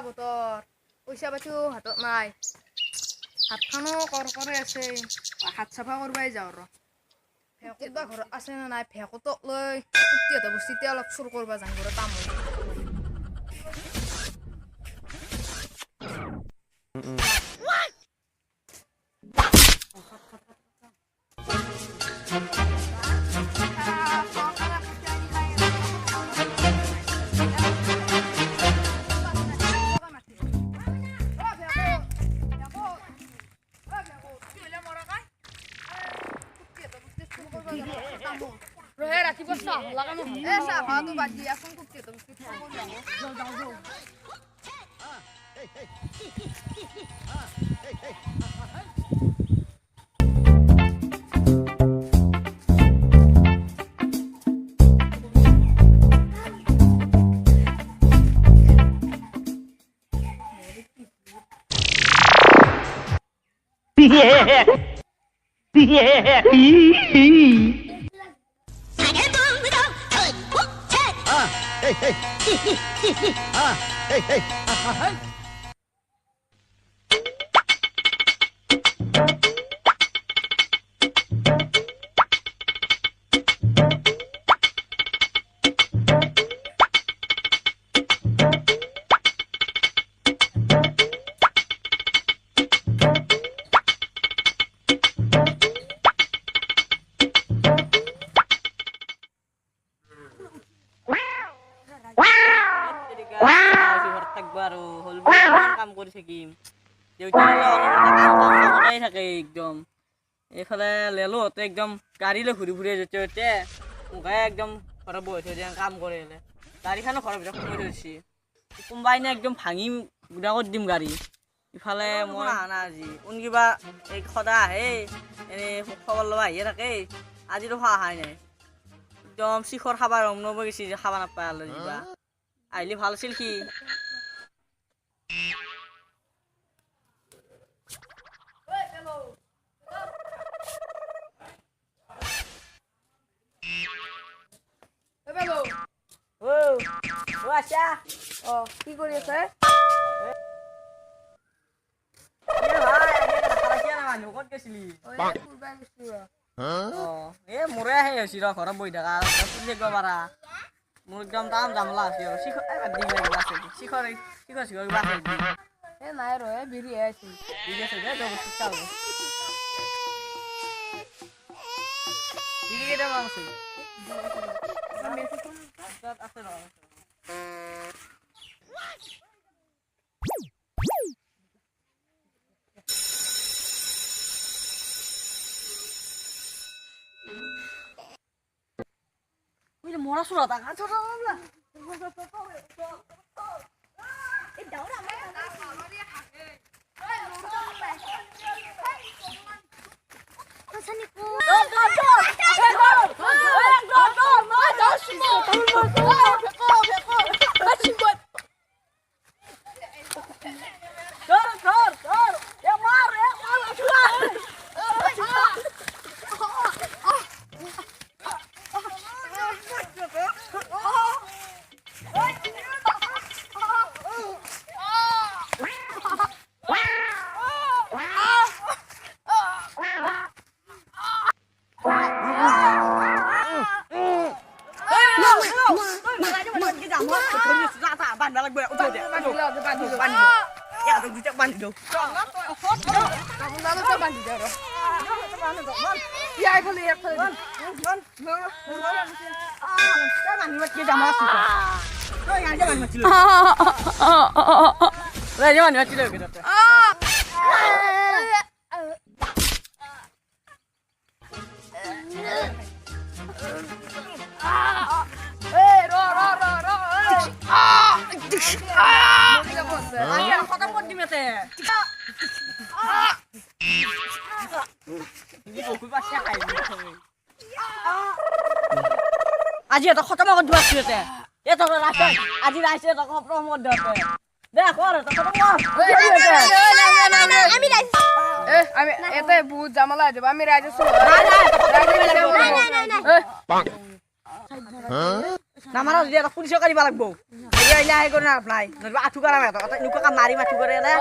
বতৰ পইচা পাতিও হাতত নাই হাতখনো কৰে আছে হাত চাফা কৰবাই যাওঁ ৰ ভেকত বা ঘৰত আছে নে নাই ভেকতক লৈ কুটিহঁতৰ বস্তুতে অলপ চুৰ কৰবা যাম ঘৰত তামোল Rohe rakiba sah, lagan mo. Sa tu bagi aku kupi tu mesti jauh. baru hol কাম কৰি থাকিম দেউতাই থাকে একদম এফালে লেলো হতে একদম গাড়ীলৈ ঘূৰি ঘূৰি যেতে মুখাই একদম ঘৰত বহি থৈ দিয়ে কাম কৰে গাড়ীখনো ঘৰৰ ভিতৰত সোমাই থৈছি কোনোবাই নে একদম ভাঙি গুড়া কৰি দিম গাড়ী ইফালে মই আনা আজি কোন কিবা এই সদা আহে এনে খবৰ ল'ব আহিয়ে থাকে আজিতো খোৱা অহাই নাই একদম শিখৰ খাব ৰং নব গৈছি খাব নাপায় আৰু কিবা আহিলে ভাল আছিল কি আচ্ছা কি কৰি আছে মোৰে আহে হৈছি ৰ ঘৰত বহি থকা দেখব পাৰা মোৰ একদম টান জামলা আছে শিখৰ কিবা নাই ৰ বিৰি আছে কেইটামান আছে আছে ৰ মরা সুরা টাকা ছোটা বাবলা এই দাওরা আমার খাবারিয়া থাকে ওই কোসানি কো Ya, tôi chắc bắn được. Kamu lalu coba di daerah. Ya, itu lihat tadi. Jangan buat kita masuk. Jangan mati lu. Jangan mati lu gitu. কথা বল দিমেতে আজি এটা খতম কৰি দিব আছে এটা ৰাস্তা আজি ৰাইছে এটা প্ৰমোদ দিতে দে কৰ এটা খতম আমি রাইছি আমি এতে বহুত জামালা দেব আমি রাইছি না মারা পুলিশ কারিবা লাগবো আইলে আই করে না নাই নইবা আঠু করা মেতো অত নুকা কাম মারি মাঠু করে না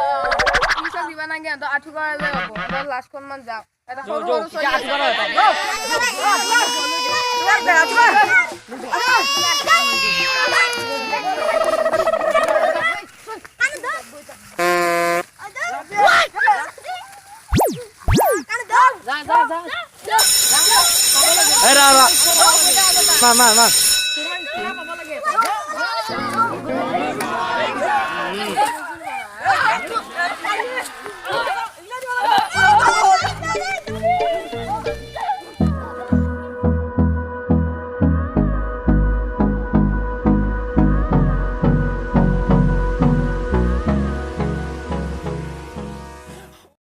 পইচা দিবা নাগে তো আঠু কৰালে হ'ব এবাৰ লাষ্টখন মান যাওক এটা জো সৰু জো সৰু চলি আঠু কৰা আছে। যা যা যা Era, va. Va.